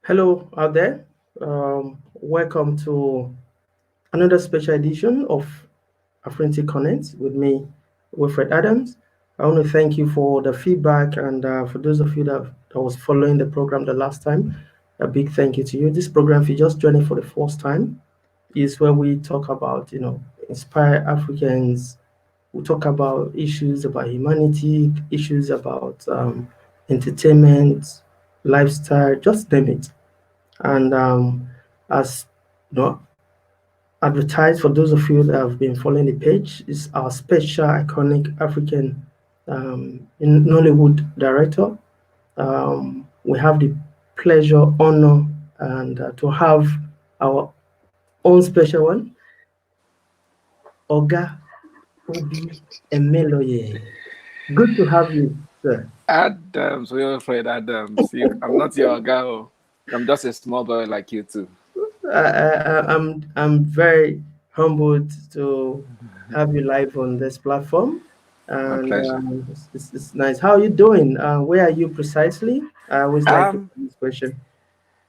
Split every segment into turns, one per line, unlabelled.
Hello out there. Welcome to another special edition of Afrinity Connect with me, Wilfred Adams. I want to thank you for the feedback and for those of you that was following the program the last time, a big thank you to you. This program, if you just joining for the first time, is where we talk about, inspire Africans. We talk about issues about humanity, issues about entertainment, lifestyle, just name it. And as you know, advertised for those of you that have been following the page, is our special iconic African in Nollywood director. We have the pleasure, honor, and to have our own special one, Oga Obi Emeloye. Good to have you, sir.
Adams, Wilfred Adams. I'm not your girl. I'm just a small boy like you too.
I'm very humbled to have you live on this platform,
My
and
pleasure.
it's nice. How are you doing? Where are you precisely? I always like to
Um,
ask this question.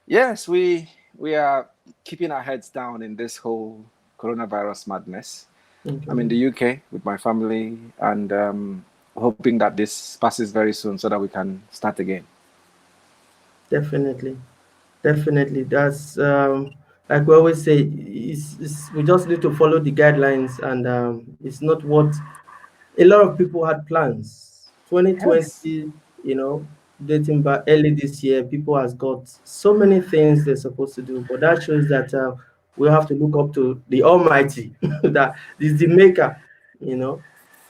yes, we are keeping our heads down in this whole coronavirus madness. I'm in
Okay,
the UK with my family and hoping that this passes very soon so that we can start again.
definitely, definitely. That's like we always say. We just need to follow the guidelines, and it's not what a lot of people had plans.
Yes.
2020, you know, dating back early this year, people has got so many things they're supposed to do, but that shows that we have to look up to the Almighty, that is the Maker, you know.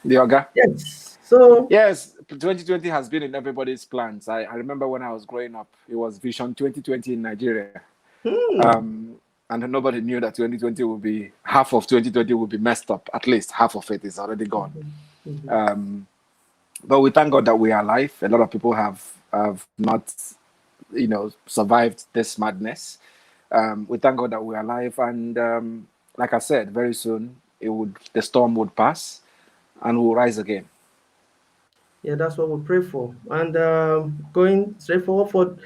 The Oga.
Yes. So,
Yes, 2020 has been in everybody's plans. I remember when I was growing up, it was Vision 2020 in Nigeria.
hmm,
Um, and nobody knew that 2020 would be half of 2020 would be messed up. At least half of it is already gone.
mhm, mhm.
Um, but we thank God that we are alive. A lot of people have not, survived this madness. We thank God that we are alive, and like I said, very soon the storm would pass, and we'll rise again.
Yeah, that's what we pray for. And going straight forward for,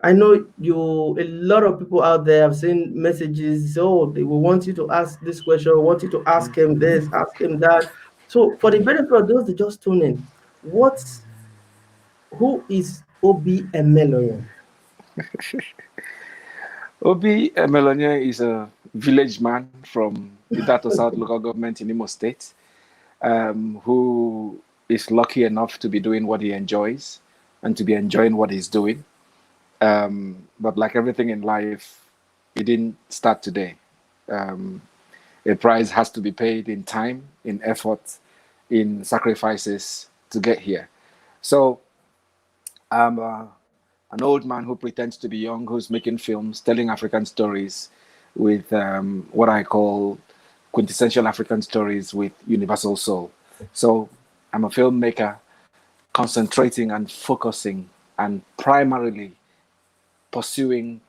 I know you, a lot of people out there have seen messages. Oh, they will want you to ask this question, want you to ask him this, ask him that. So, for the benefit of those that just tune in, who is Obi Emeloye?
Obi Emelonye is a village man from Idato South local government in Imo State, who is lucky enough to be doing what he enjoys and to be enjoying what he's doing. But like everything in life, it didn't start today. Um, a price has to be paid in time, in effort, in sacrifices to get here. So I'm an old man who pretends to be young, who's making films, telling African stories with what I call quintessential African stories with universal soul. So I'm a filmmaker concentrating and focusing and primarily pursuing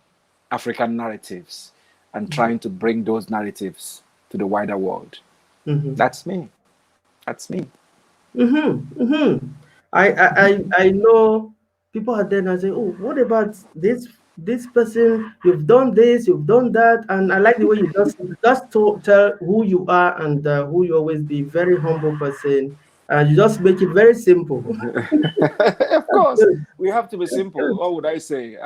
African narratives and trying to bring those narratives to the wider world.
Mm-hmm.
That's me. That's me.
Mm-hmm. Mm-hmm. I know people are there and say, oh, what about this person? You've done this, you've done that, and I like the way you just to tell who you are and who you always be. Very humble person, and you just make it very simple.
Of
That's
course,
good.
we have to be
That's
simple.
good.
What would I say?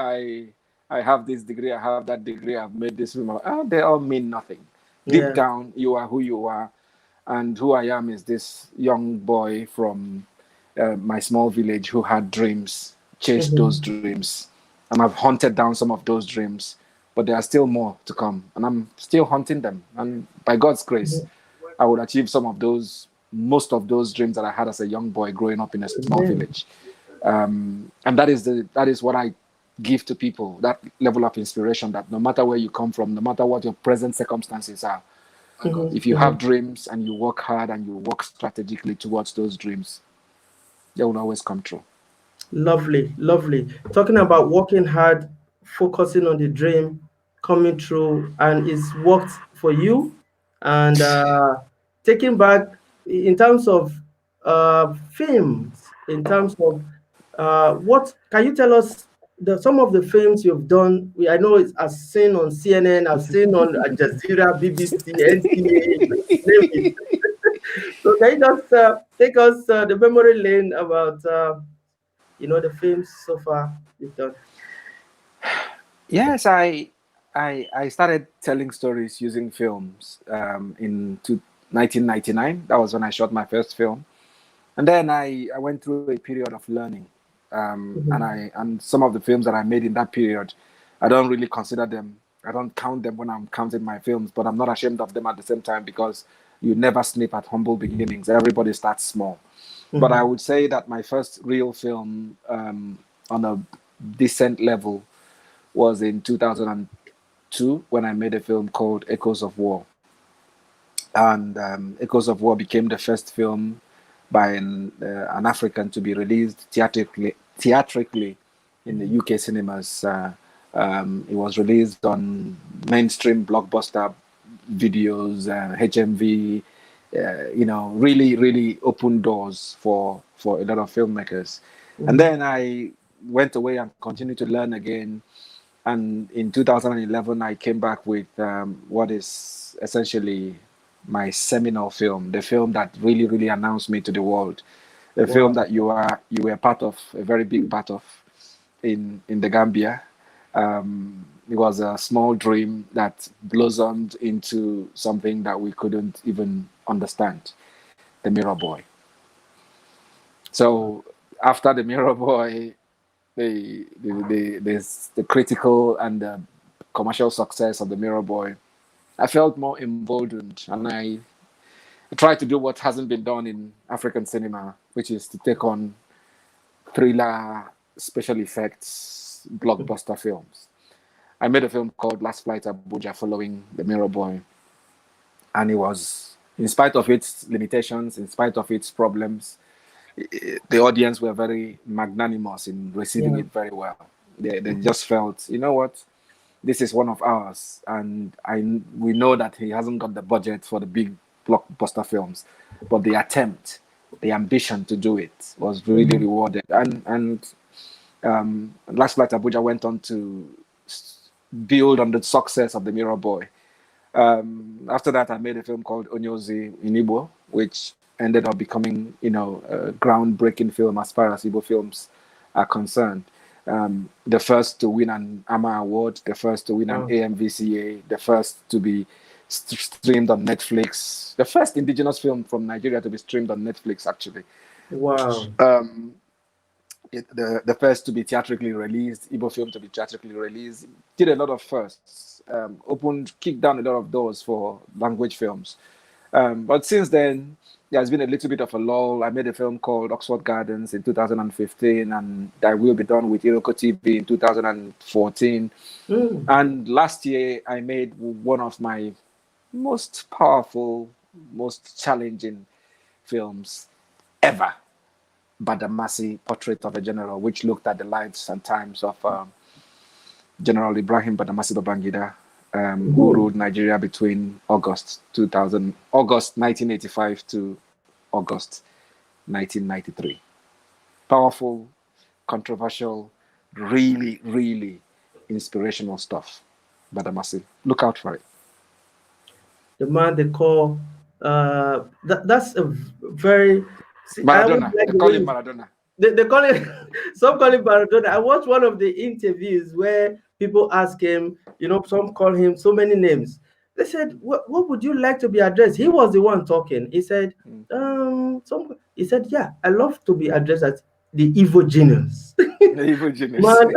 I have this degree, I have that degree, I've made this film. They all mean nothing. Deep
Yeah.
down, you are who you are, and who I am is this young boy from my small village who had dreams, chased those
Mm-hmm.
dreams, and I've hunted down some of those dreams, but there are still more to come, and I'm still hunting them. And by God's grace, I would achieve some of those, most of those dreams that I had as a young boy growing up in a small
Amen.
village. And that is what I give to people, that level of inspiration, that no matter where you come from, no matter what your present circumstances are,
Mm-hmm.
if you
Mm-hmm.
have dreams and you work hard and you work strategically towards those dreams, they will always come true.
Lovely, lovely. Talking about working hard, focusing on the dream, coming true, and it's worked for you. And taking back in terms of films, in terms of what can you tell us? some of the films you've done, I know it's I've seen on CNN, I've seen on Al Jazeera, BBC, NTA, name it. So can you just take us the memory lane about the films so far you've done?
Yes, I started telling stories using films in 1999. That was when I shot my first film, and then I went through a period of learning,
Mhm.
and some of the films that I made in that period, I don't really consider them. I don't count them when I'm counting my films, but I'm not ashamed of them at the same time because you never snip at humble beginnings. Everybody starts small. But I
Mhm.
would say that my first real film on a decent level was in 2002 when I made a film called Echoes of War. And Echoes of War became the first film by an African to be released theatrically in the
Mhm.
UK cinemas. It was released on mainstream blockbuster videos, HMV. Really, really opened doors for a lot of filmmakers. And
Mhm.
then I went away and continued to learn again. And in 2011, I came back with what is essentially my seminal film, the film that really, really announced me to the world, a film
Wow.
that you were part of, a very big part of, in the Gambia. It was a small dream that blossomed into something that we couldn't even understand, the Mirror Boy.
Wow.
So after the Mirror Boy, the critical and the commercial success of the Mirror Boy, I felt more emboldened, and I tried to do what hasn't been done in African cinema, which is to take on thriller, special effects, blockbuster films. I made a film called Last Flight Abuja following The Mirror Boy, and it was, in spite of its limitations, in spite of its problems, the audience were very magnanimous in receiving
Yeah.
it very well. They just felt, you know what, this is one of ours, and we know that he hasn't got the budget for the big blockbuster films, but the attempt, the ambition to do it was really
Mhm.
rewarded. And Last Flight Abuja went on to build on the success of the Mirror Boy. After that, I made a film called Onyozi in Igbo, which ended up becoming, a groundbreaking film as far as Igbo films are concerned. The first to win an AMA award, the first to win an
Wow.
AMVCA, the first to be streamed on Netflix, the first indigenous film from Nigeria to be streamed on Netflix, actually.
Wow.
Um, the first to be theatrically released, Igbo film to be theatrically released, did a lot of firsts, kicked down a lot of doors for language films. But since then, there's been a little bit of a lull. I made a film called Oxford Gardens in 2015, and that will be done with Iroko TV in 2014.
Mm.
And last year, I made one of my most powerful, most challenging films ever, Badamasi Portrait of a General, which looked at the lives and times of General Ibrahim Badamasi Babangida, who
Mhm.
ruled Nigeria between August 1985 to August 1993. Powerful, controversial, really, really inspirational stuff. Badamasi, look out for it.
The man they call that's a very see, I always
Maradona,
like
they
the
call
way
him
you
Maradona.
they call it some call him Maradona. I watched one of the interviews where people ask him, some call him so many names. They said, what would you like to be addressed? He was the one talking. He said,
Mm.
he said, yeah, I love to be addressed as the evil genius.
The evil genius.
Man,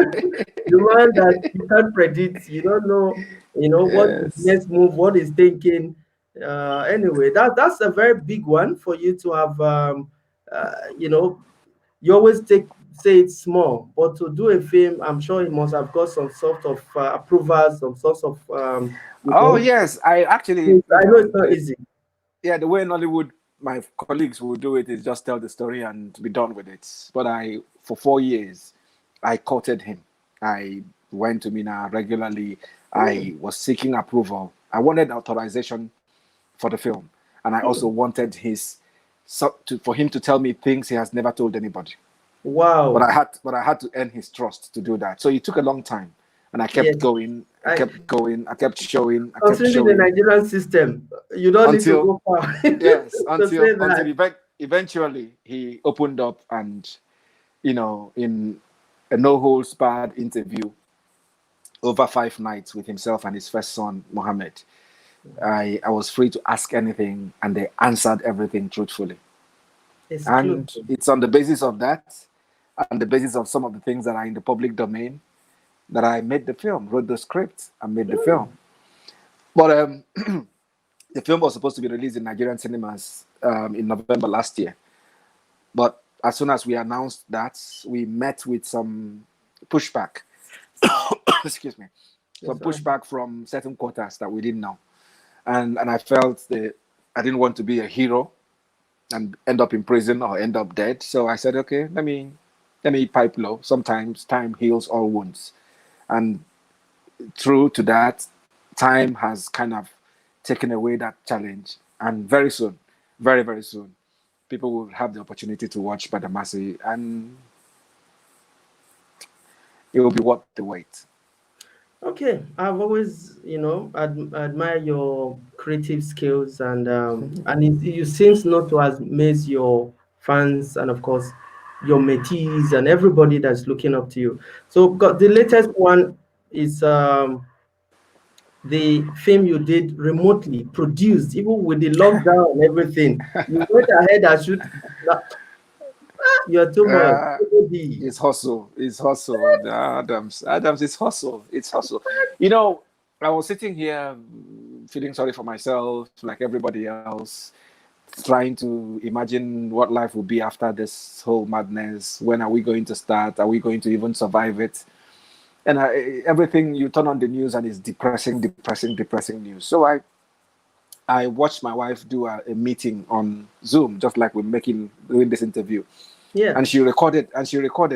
the man that you can't predict, you don't know, what his
Yes.
next move, what he's thinking. Anyway, that's a very big one for you to have. You know, you always say it's small, but to do a film, I'm sure he must have got some sort of approval, some sort of
Oh yes, I actually,
I know it's not easy.
the way in Hollywood my colleagues will do it is just tell the story and be done with it. But for 4 years, I courted him. I went to Mina regularly.
Mm,
I was seeking approval. I wanted authorization for the film, and I also
mm,
wanted for him to tell me things he has never told anybody.
Wow.
But I had to earn his trust to do that. So it took a long time, and I kept
Yes.
going. I
I
kept going. I kept
considering the
showing
Nigerian system, you don't need to
until
go far
yes,
to say that.
eventually he opened up, and in a no holds barred interview over 5 nights with himself and his first son Mohammed, I was free to ask anything, and they answered everything truthfully. And
Exclusive.
it's on the basis of that, and the basis of some of the things that are in the public domain, that I made the film, wrote the script, and made the
Mm,
film. But the film was supposed to be released in Nigerian cinemas in November last year. But as soon as we announced that, we met with some pushback. Excuse me, some
that's right.
pushback from certain quarters that we didn't know, and I felt that I didn't want to be a hero and end up in prison or end up dead. So I said, okay, let me pipe low. Sometimes time heals all wounds, and true to that, time has kind of taken away that challenge. And very soon, very, very soon, people will have the opportunity to watch Badamasi, and it will be worth the wait.
Okay, I've always, admire your creative skills, and you seems not to has made your fans and of course your mentees and everybody that's looking up to you. So, got the latest one is the film you did remotely produced, even with the lockdown and everything. You went ahead and shoot. You're too much.
Uh, it's hustle. It's hustle. The Adams, it's hustle. It's hustle. You know, I was sitting here feeling sorry for myself, like everybody else, trying to imagine what life will be after this whole madness. When are we going to start? Are we going to even survive it? And everything, you turn on the news and it's depressing, depressing, depressing news. So I watched my wife do a meeting on Zoom, just like we're doing this interview,
Yeah.
and she recorded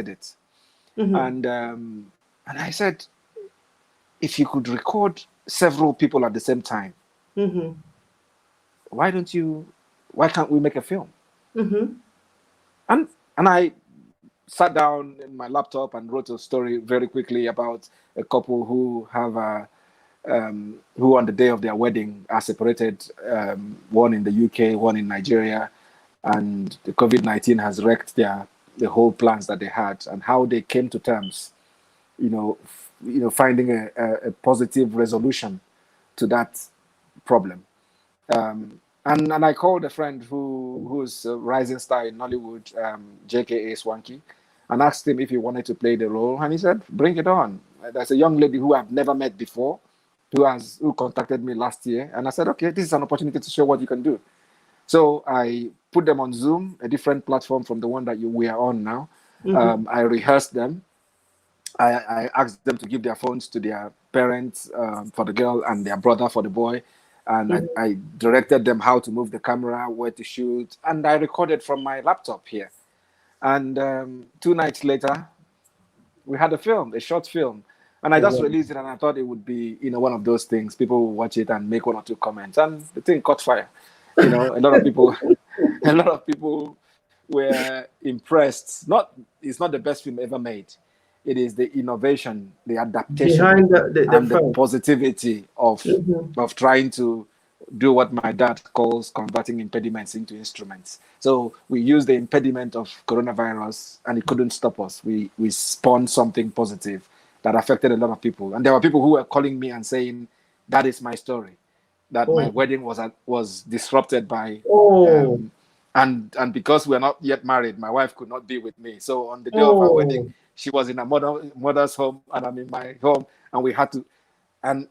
it,
Mm-hmm.
and I said, if you could record several people at the same time,
Mm-hmm.
why don't you? Why can't we make a film?
Mm-hmm.
And I sat down in my laptop and wrote a story very quickly about a couple who on the day of their wedding are separated, one in the UK, one in Nigeria, and the COVID-19 has wrecked the whole plans that they had, and how they came to terms, finding a positive resolution to that problem. And I called a friend who's a rising star in Nollywood, JKA Swanky, and asked him if he wanted to play the role, and he said, "Bring it on." There's a young lady who I've never met before, who contacted me last year, and I said, "Okay, this is an opportunity to show what you can do." So I put them on Zoom, a different platform from the one that we are on now.
Mm-hmm.
I rehearsed them. I asked them to give their phones to their parents for the girl and their brother for the boy. And
Mm-hmm.
I directed them how to move the camera, where to shoot. And I recorded from my laptop here. And 2 nights later, we had a short film. And I
Oh,
just
wow.
released it, and I thought it would be, one of those things. People will watch it and make one or two comments. And the thing caught fire. A lot of people, a lot of people were impressed. It's not the best film ever made. It is the innovation, the adaptation,
Behind the
and the
phone.
positivity
Mm-hmm.
of trying to do what my dad calls converting impediments into instruments. So we used the impediment of coronavirus, and it couldn't stop us. We spawned something positive that affected a lot of people, and there were people who were calling me and saying, "That is my story. That my
Oh,
wedding was disrupted by."
oh,
Um, and because we're not yet married, my wife could not be with me. So on the day of our wedding,
oh.
she was in her mother's home, and I'm in my home, and we had to. And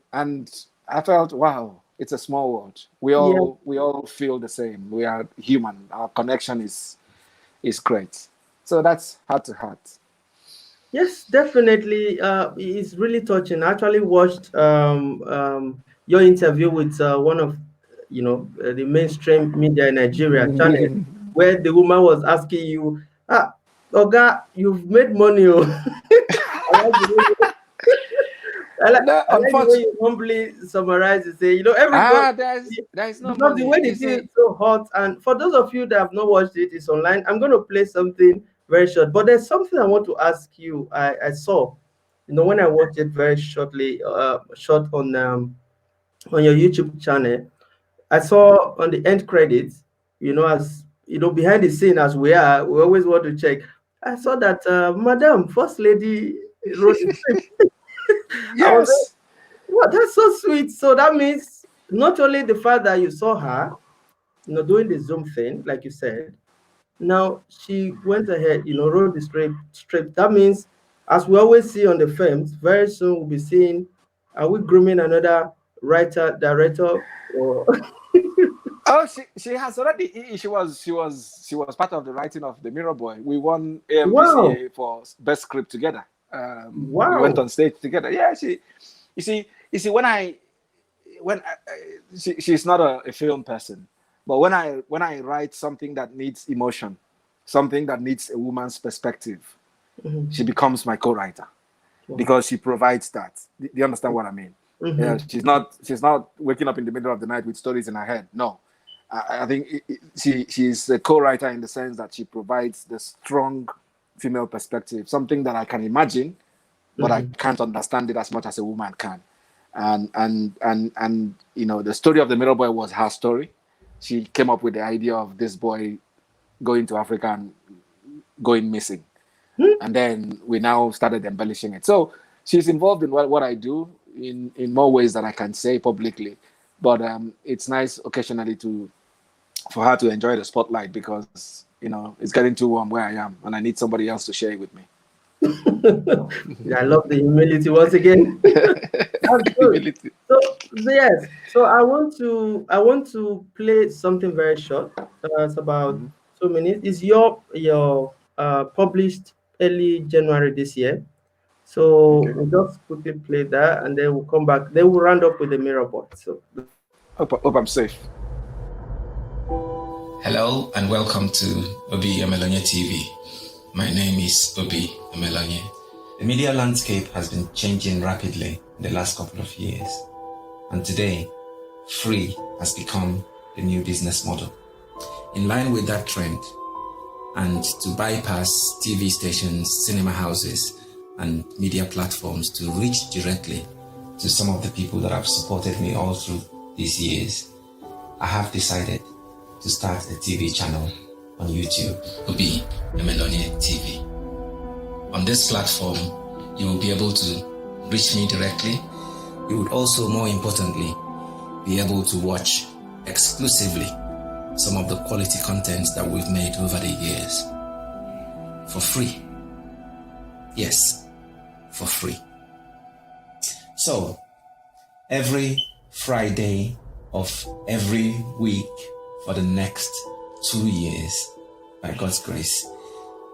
I felt, wow, it's a small world. We
Yeah.
all we all feel the same. We are human. Our connection is great. So that's heart to heart.
Yes, definitely. It's really touching. I actually watched your interview with one of the mainstream media in Nigeria channel, where the woman was asking you, "Ah, Oga, you've made money." Oh." I like the way I like,
No,
I like the way
unfortunately,
you humbly summarize it. Say, everybody,
there is no
because the
money.
way the
Is
thing
it?
is so hot. And for those of you that have not watched it, it's online. I'm going to play something very short. But there's something I want to ask you. I saw, when I watched it very shortly, short on your YouTube channel, I saw on the end credits, as behind the scene as we are, we always want to check. I saw that Madam First Lady wrote the script. I was like,
Yes.
wow, that's so sweet. So that means not only the fact that you saw her, doing the Zoom thing, like you said, now she went ahead, wrote the script. That means, as we always see on the films, very soon we'll be seeing, are we grooming another writer, director, or
Oh, she has already. She was part of the writing of the Mirror Boy. We won
wow,
AMVCA for best script together. We went
wow.
on stage together. Yeah, You see, she's not a film person, but when I write something that needs emotion, something that needs a woman's perspective, she
Mhm.
becomes my co-writer
Wow.
because she provides that. Do you understand what I mean? Yeah,
Mhm.
she's not waking up in the middle of the night with stories in her head. No, I think she's a co-writer in the sense that she provides the strong female perspective, something that I can imagine, but I
Mhm.
can't understand it as much as a woman can. And the story of the middle boy was her story. She came up with the idea of this boy going to Africa and going missing,
Hmm?
and then we now started embellishing it. So she's involved in what I do in more ways than I can say publicly. But it's nice occasionally to for her to enjoy the spotlight because it's getting too warm where I am, and I need somebody else to share it with me.
Yeah, I love the humility once again. That's good.
Humility.
So yes, so I want to play something very short. It's about
Mhm.
2 minutes. Is your published early January this year. So
Okay.
we'll just quickly play that, and then we'll come back. Then we'll round up with the mirror board. So
Hope I'm safe.
Hello and welcome to EMELONYE TV. My name is EMELONYE. The media landscape has been changing rapidly in the last couple of years, and today, free has become the new business model. In line with that trend, and to bypass TV stations, cinema houses, and media platforms to reach directly to some of the people that have supported me all through these years, I have decided to start a TV channel on YouTube, EMELONYE TV. On this platform, you will be able to reach me directly. You would also, more importantly, be able to watch exclusively some of the quality content that we've made over the years for free. Yes, for free. So, every Friday of every week for the next 2 years, by God's grace,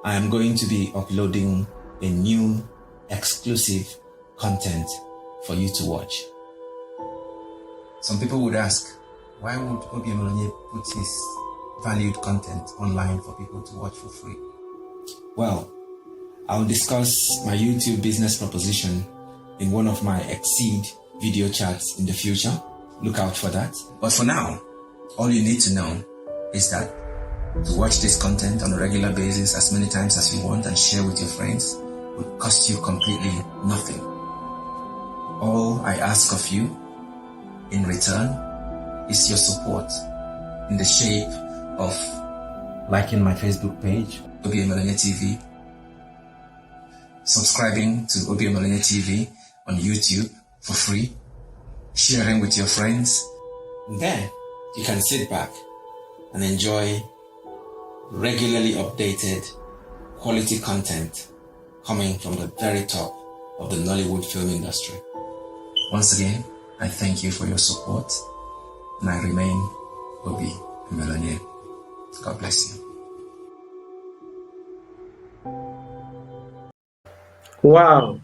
I am going to be uploading a new exclusive content for you to watch. Some people would ask, why would EMELONYE put his valued content online for people to watch for free? Well, I'll discuss my YouTube business proposition in one of my Exceed video chats in the future. Look out for that. But for now, all you need to know is that to watch this content on a regular basis as many times as you want and share with your friends would cost you completely nothing. All I ask of you in return is your support in the shape of liking my Facebook page, EMELONYE TV, subscribing to EMELONYE TV on YouTube for free, sharing with your friends. Then you can sit back and enjoy regularly updated quality content coming from the very top of the Nollywood film industry. Once again, I thank you for your support, and I remain EMELONYE. God bless you.
wow,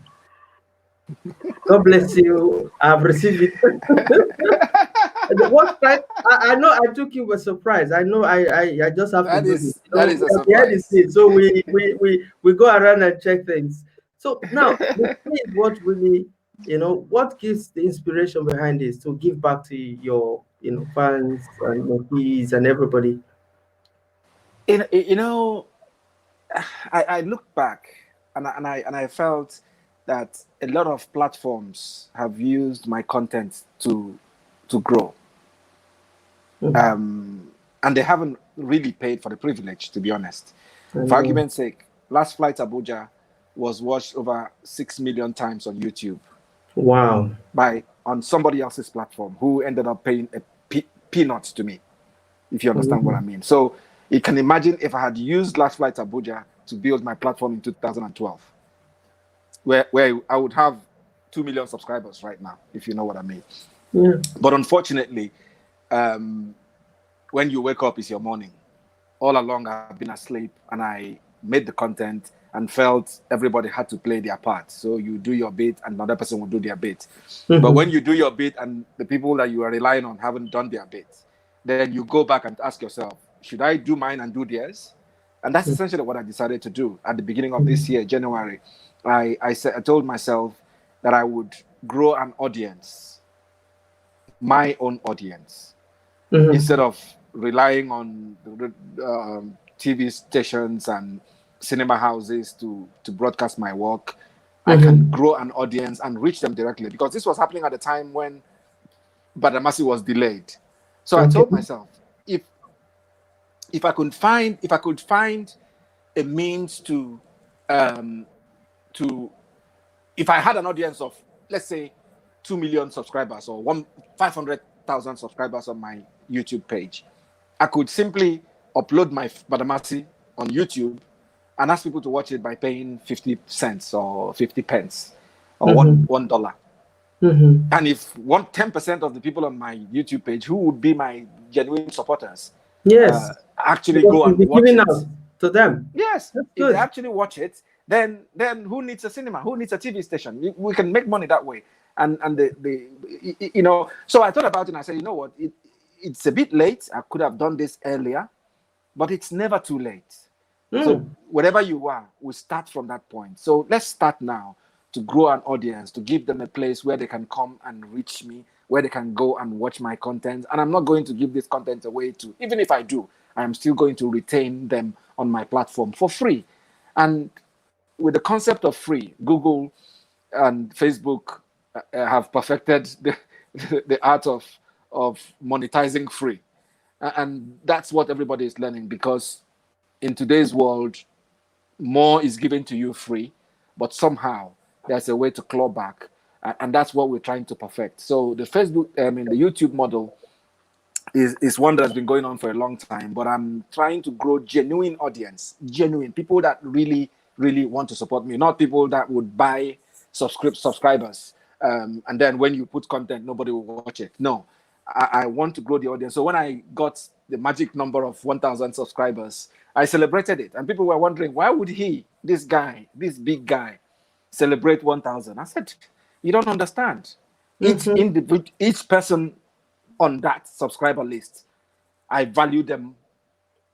God bless you. I've received it. What time? I know I took you by surprise. I know I just have to
That
do this.
is that is a
We are behind the
surprise.
scenes, so we go around and check things. So now the thing is what really, what gives the inspiration behind this to give back to your fans and your peers and everybody.
You know, I looked back and I felt that a lot of platforms have used my content to grow. And they haven't really paid for the privilege, to be honest. For argument's sake, Last Flight Abuja was watched over 6 million times on YouTube.
Wow.
On somebody else's platform who ended up paying peanuts to me, if you understand what I mean. So you can imagine if I had used Last Flight Abuja to build my platform in 2012, where I would have 2 million subscribers right now, if you know what I mean.
Yeah.
But unfortunately, when you wake up, it's your morning. All along, I've been asleep, and I made the content and felt everybody had to play their part. So you do your bit, and another person will do their bit. But when you do your bit and the people that you are relying on haven't done their bit, then you go back and ask yourself, should I do mine and do theirs? And that's essentially what I decided to do at the beginning of this year, January. I told myself that I would grow an audience, my own audience, instead of relying on TV stations and cinema houses to broadcast my work. I can grow an audience and reach them directly, because this was happening at the time when Badamasi was delayed. So I told myself, if I could find a means to if I had an audience of, let's say, 2 million subscribers or 500,000 subscribers on my YouTube page, I could simply upload my Badamasi on YouTube and ask people to watch it by paying 50 cents or 50 pence or $1. And if 10% of the people on my YouTube page, who would be my genuine supporters, actually go and watch it
to them.
Yes, if they actually watch it, then who needs a cinema? Who needs a TV station? We can make money that way. And so I thought about it and I said, you know what? It's a bit late. I could have done this earlier, but it's never too late. So wherever you are, we start from that point. So let's start now to grow an audience, to give them a place where they can come and reach me, where they can go and watch my content. And I'm not going to give this content away to, even if I do, I am still going to retain them on my platform for free. And with the concept of free, Google and Facebook have perfected the art of monetizing free. And that's what everybody is learning, because in today's world, more is given to you free, but somehow there's a way to claw back. And that's what we're trying to perfect. So the YouTube model is one that's been going on for a long time, but I'm trying to grow genuine audience, genuine people that really, really want to support me, not people that would buy subscribers. And then when you put content, nobody will watch it. No, I want to grow the audience. So when I got the magic number of 1,000 subscribers, I celebrated it. And people were wondering, why would this big guy, celebrate 1,000? I said, you don't understand. Each person on that subscriber list, I value them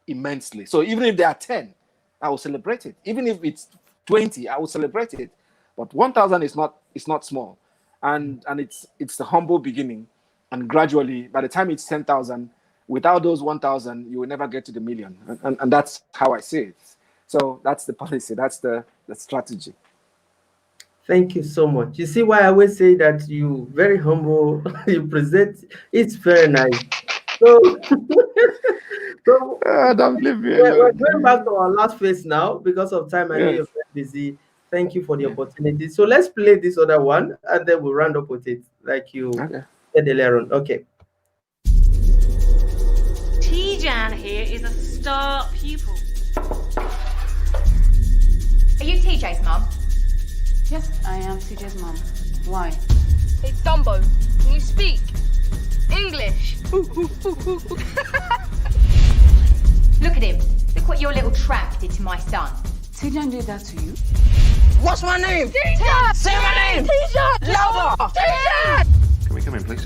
immensely. So even if there are 10, I will celebrate it. Even if it's 20, I will celebrate it. But 1,000 is not small. And it's the humble beginning. And gradually, by the time it's 10,000, without those 1,000, you will never get to the million. And that's how I see it. So that's the policy. That's the strategy.
Thank you so much. You see why I always say that you very humble, you present, it's very nice. So,
don't leave me
we're
alone.
going back to our last phase now because of time. I know you're very busy. Thank you for the opportunity. So let's play this other one and then we'll round up with it like you said earlier on. Okay.
Tijan here is a star pupil.
Are you TJ's mum?
Yes, I am TJ's mom. Why?
Hey, Dumbo, can you speak English?
Look at him. Look what your little tramp did to my son.
Tijan did that to you?
What's my name? Tijan! Say my name! Tijan! Louder! Tijan!
Can we come in, please?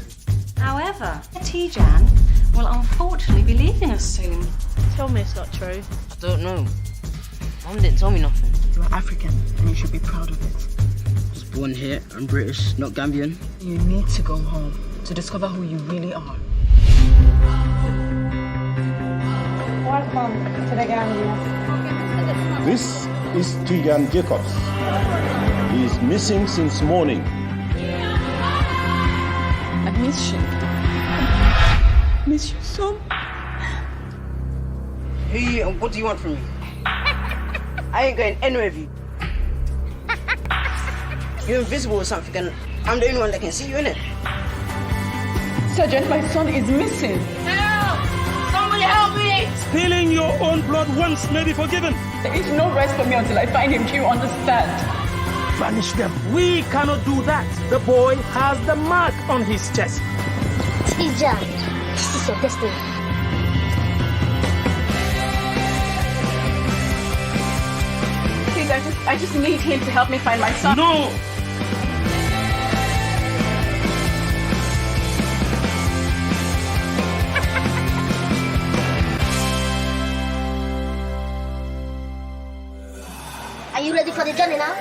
However, Tijan will unfortunately be leaving us soon.
Tell me it's not true.
I don't know. Mum didn't tell me nothing.
You're African and you should be proud of it.
I was born here. I'm British, not Gambian.
You need to go home to discover who you really are.
Welcome to the Gambia.
This is Julian Jacobs. He is missing since morning.
I miss you. Miss you so.
Who you and what do you want from me? I ain't going anywhere with you. You're invisible or something, and I'm the only one that can see you, innit?
Sergeant, my son is missing.
Help! Somebody help me!
Stealing your own blood once may be forgiven.
There is no rest for me until I find him. Do you understand?
Vanish them. We cannot do that. The boy has the mark on his chest.
Teacher, this is your destiny.
Please, I just need him to help me find my son.
No!
Are you ready for the journey now?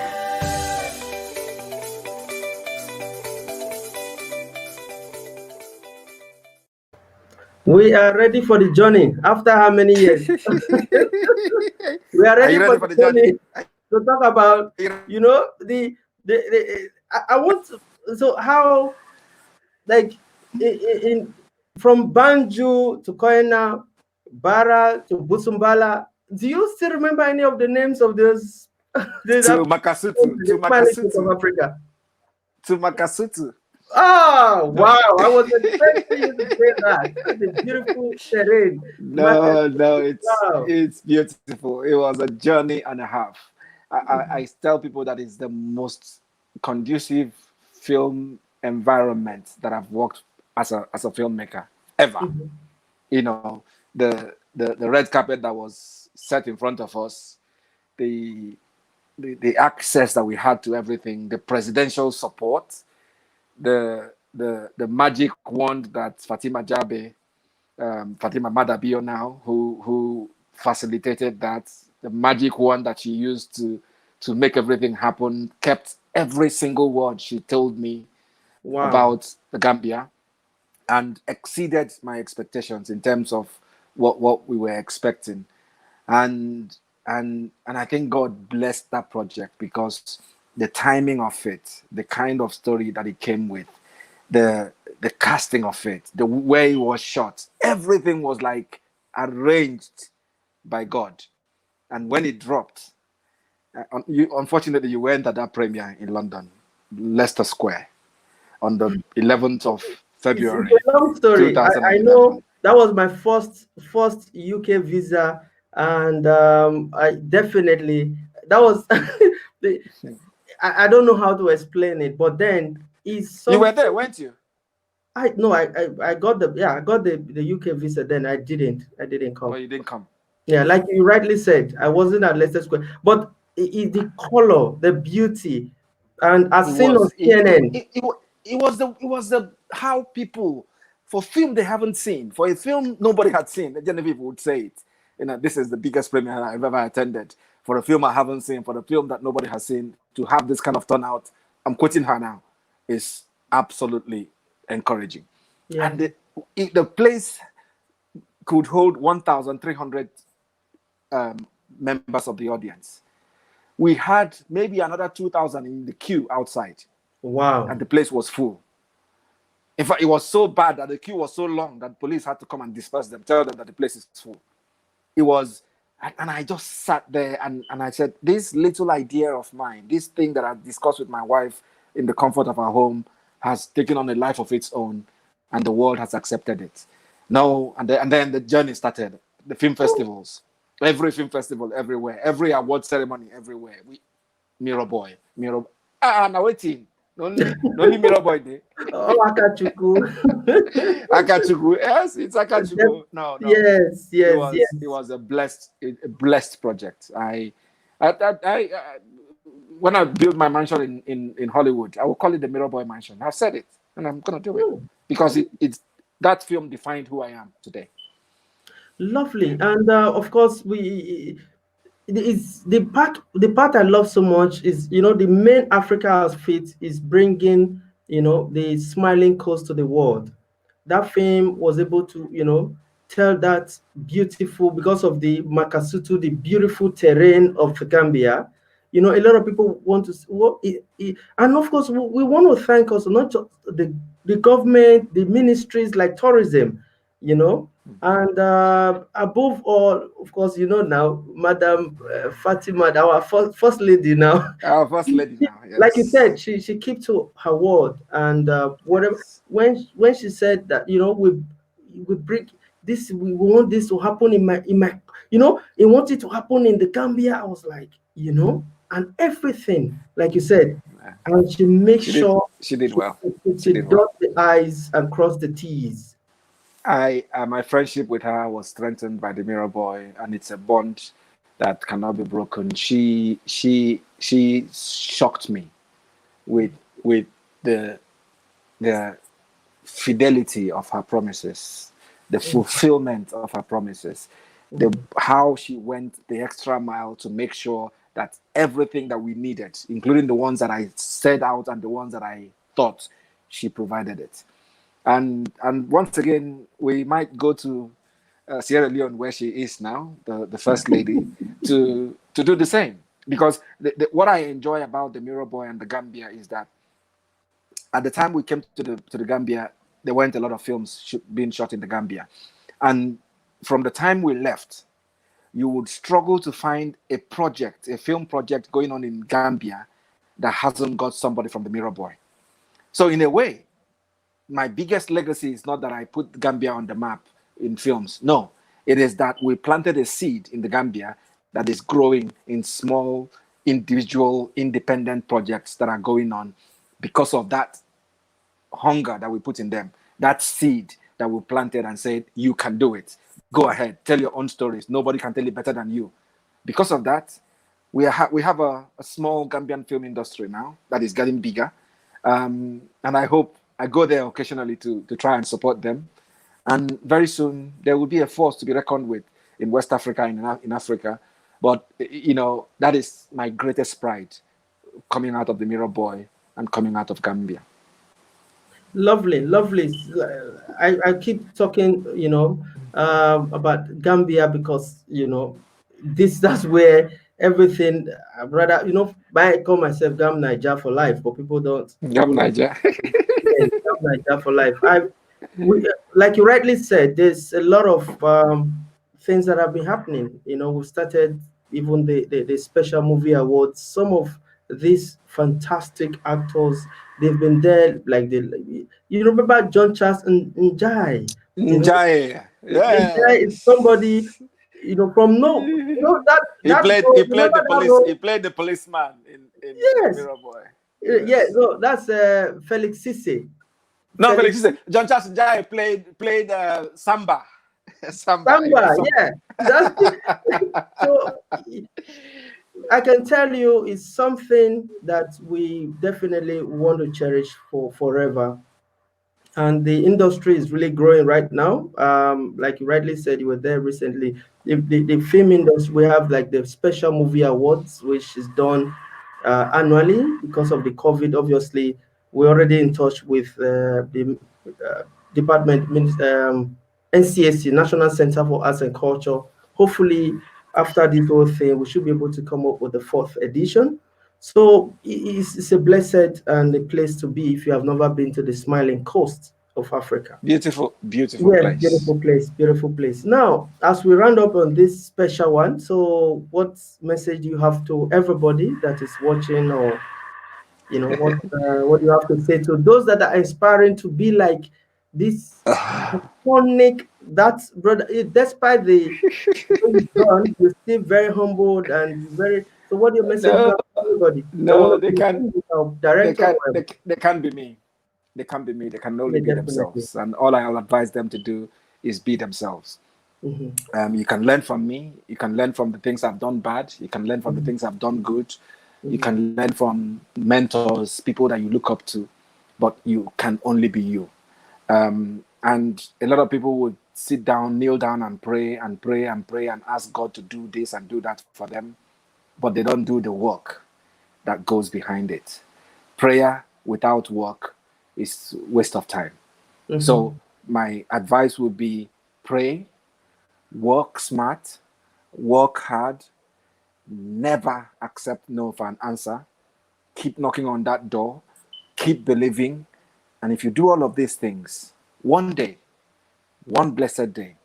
We are ready for the journey. After how many years? We are ready, for the journey to talk about, you know, I want to, so how, like, from Banju to Koina, Bara to Busumbala, do you still remember any of the names of those?
To Makasutu.
Of Africa.
To Makasutu.
Oh, wow. I was expecting you to say that. It's a beautiful terrain.
No, it's beautiful. It was a journey and a half. I tell people that it's the most conducive film environment that I've worked as a filmmaker ever.
Mm-hmm.
You know, the red carpet that was set in front of us, the access that we had to everything, the presidential support, the magic wand that Fatima Jabe, Fatima Madabio now, who facilitated that, the magic wand that she used to make everything happen, kept every single word she told me about the Gambia, and exceeded my expectations in terms of what we were expecting. And I think God blessed that project because the timing of it, the kind of story that it came with, the casting of it, the way it was shot, everything was like arranged by God. And when it dropped, unfortunately, you went at that premiere in London, Leicester Square, on the 11th of February.
It's a long story. I know that was my first UK visa, and I definitely, that was I don't know how to explain it, but then
you were there, weren't you?
I got the UK visa. Then I didn't come.
Oh, you didn't come.
Yeah, like you rightly said, I wasn't at Leicester Square, but the color, the beauty, and I've seen on CNN.
It was the how people, for film they haven't seen, for a film nobody had seen, Genevieve would say it. You know, this is the biggest premiere I've ever attended. For a film I haven't seen, for the film that nobody has seen, to have this kind of turnout, I'm quoting her now, is absolutely encouraging. Yeah. And the place could hold 1,300 members of the audience. We had maybe another 2,000 in the queue outside.
Wow.
And the place was full. In fact, it was so bad that the queue was so long that police had to come and disperse them, tell them that the place is full. It was, and I just sat there and I said, this little idea of mine, this thing that I discussed with my wife in the comfort of our home, has taken on a life of its own, and the world has accepted it. No, and then the journey started. The film festivals, every film festival, everywhere, every award ceremony, everywhere. Mirror Boy. Now waiting. Only Mirror Boy Day.
Oh, Akachuku.
Akachuku. Yes, it's Akachuku. No.
Yes.
It was a blessed project. I when I build my mansion in Hollywood, I will call it the Mirror Boy Mansion. I've said it, and I'm gonna do it because it's that film defined who I am today.
Lovely, and of course the part I love so much is, you know, the main Africa's feat is bringing, you know, the smiling coast to the world. That film was able to, you know, tell that beautiful, because of the Makasutu, the beautiful terrain of Gambia. You know, a lot of people want to, and of course, we want to thank also not just the government, the ministries like tourism, you know, and above all, of course, you know now, Madam Fatima, our first lady now.
Our first lady now,
Like you
yes.
said, she kept to her word, and whatever.
Yes.
When she said that, you know, we bring this, we want this to happen in my, you know, he wanted to happen in the Gambia. I was like, you know, and everything, like you said, and she makes sure
She did well.
she dot the I's and cross the T's.
My friendship with her was strengthened by the Mirror Boy, and it's a bond that cannot be broken. She shocked me with the the fidelity of her promises, the fulfillment of her promises, how she went the extra mile to make sure that everything that we needed, including the ones that I said out and the ones that I thought, she provided it. And once again, we might go to Sierra Leone, where she is now, the first lady, to do the same. Because what I enjoy about the Mirror Boy and the Gambia is that at the time we came to the Gambia, there weren't a lot of films being shot in the Gambia, and from the time we left, you would struggle to find a film project going on in Gambia that hasn't got somebody from the Mirror Boy. So in a way, my biggest legacy is not that I put Gambia on the map in films. No, it is that we planted a seed in the Gambia that is growing in small, individual, independent projects that are going on because of that hunger that we put in them, that seed that we planted and said, you can do it. Go ahead, tell your own stories. Nobody can tell it better than you. Because of that, we have a small Gambian film industry now that is getting bigger. And I hope I go there occasionally to try and support them. And very soon, there will be a force to be reckoned with in West Africa and in Africa. But, you know, that is my greatest pride, coming out of the Mirror Boy and coming out of Gambia.
Lovely. I keep talking, you know, about Gambia because, you know, that's where everything. Rather, you know, I call myself Gam Niger for life, but people don't.
Gam Niger.
Yes, Gam Niger for life. Like you rightly said, there's a lot of things that have been happening. You know, we started even the special movie awards. Some of these fantastic actors, they've been there. You remember John Charles and Njai? You know,
Njai,
Njai is somebody, you know, from no, you know that
he played
remember
the
that
police.
role?
He played the policeman in
Yes.
Mirror Boy.
Yes. Yeah, no, that's Felix Sisse.
No, Felix Sisse. John Charles Njai played Samba. Samba,
yeah. That's so I can tell you it's something that we definitely want to cherish for forever. And the industry is really growing right now. Like you rightly said, you were there recently. The film industry, we have like the special movie awards, which is done annually because of the COVID. Obviously, we're already in touch with the department, NCSC, National Center for Arts and Culture. Hopefully, after this whole thing, we should be able to come up with the fourth edition. So it's a blessed and a place to be if you have never been to the Smiling Coast of Africa.
Beautiful
Yes,
place.
beautiful place. Now, as we round up on this special one, so what message do you have to everybody that is watching, or you know, what do you have to say to those that are inspiring to be like this iconic, that's brother, despite the done, you're still very humbled and very. So what do you message to everybody?
No, they can't be me. They can't be me. They can only be themselves. And all I'll advise them to do is be themselves.
Mm-hmm.
You can learn from me. You can learn from the things I've done bad. You can learn from the things I've done good. Mm-hmm. You can learn from mentors, people that you look up to, but you can only be you. And a lot of people would sit down, kneel down and pray and pray and pray and ask God to do this and do that for them, but they don't do the work that goes behind it. Prayer without work is waste of time. Mm-hmm. So my advice would be pray, work smart, work hard, never accept no for an answer, keep knocking on that door, keep believing. And if you do all of these things, one day, one blessed day,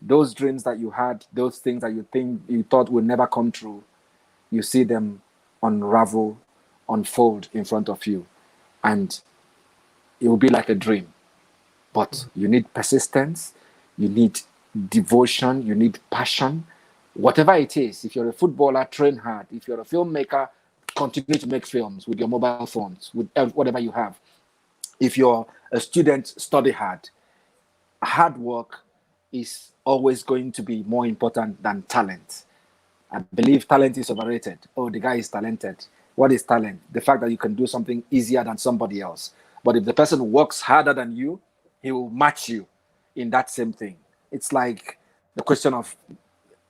those dreams that you had, those things that you thought would never come true, you see them unravel, unfold in front of you. And it will be like a dream. But you need persistence, you need devotion, you need passion. Whatever it is, if you're a footballer, train hard. If you're a filmmaker, continue to make films with your mobile phones, with whatever you have. If you're a student, study hard. Hard work is always going to be more important than talent. I believe talent is overrated. Oh, the guy is talented. What is talent? The fact that you can do something easier than somebody else. But if the person works harder than you, he will match you in that same thing. It's like the question of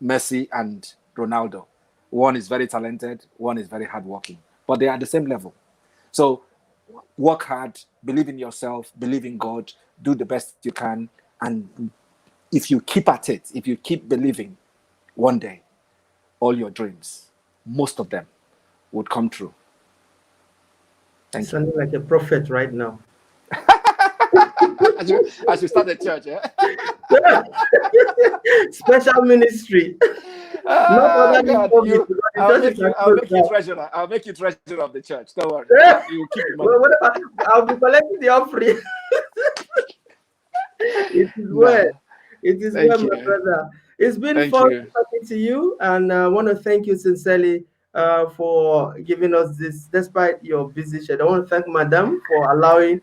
Messi and Ronaldo. One is very talented, one is very hardworking, but they are at the same level. So work hard, believe in yourself, believe in God, do the best you can. And if you keep at it, if you keep believing, one day, all your dreams, most of them, would come true. Thank you.
Sounding like a prophet right now.
As you start the church, yeah?
Special ministry.
I'll make you treasurer. I'll make you treasurer of the church. Don't worry. You will keep the money.
Well, I'll be collecting the offering. It is well. It is well, my brother. It's been fun talking to you, and I want to thank you sincerely for giving us this, despite your busy schedule. I want to thank Madam for allowing,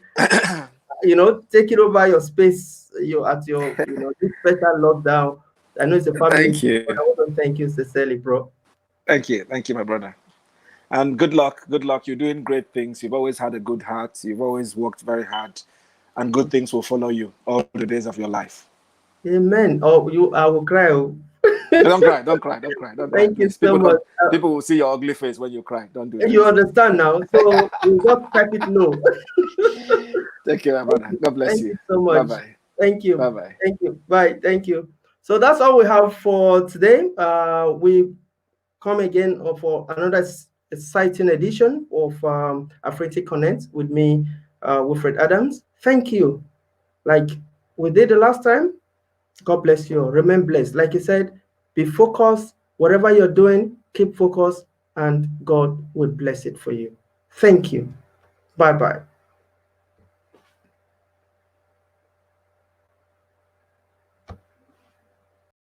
taking over your space. At your, this special lockdown. I know it's a family.
Thank you.
But I want to thank you sincerely, bro.
Thank you, my brother. And good luck. Good luck. You're doing great things. You've always had a good heart. You've always worked very hard, and good things will follow you all the days of your life.
Amen. Oh, I will cry.
Don't cry. Don't cry.
Thank you so much.
People will see your ugly face when you cry. Don't do that.
You understand now. So you got type it no.
Thank you, my brother. God bless you.
Thank you so much.
Bye-bye.
Thank you.
Bye-bye.
Thank you. Bye. Thank you. So that's all we have for today. We come again for another exciting edition of Afrinity Connect with me, Wilfred Adams. Thank you. Like we did the last time. God bless you. Remain blessed. Like you said, be focused. Whatever you're doing, keep focused, and God will bless it for you. Thank you. Bye-bye.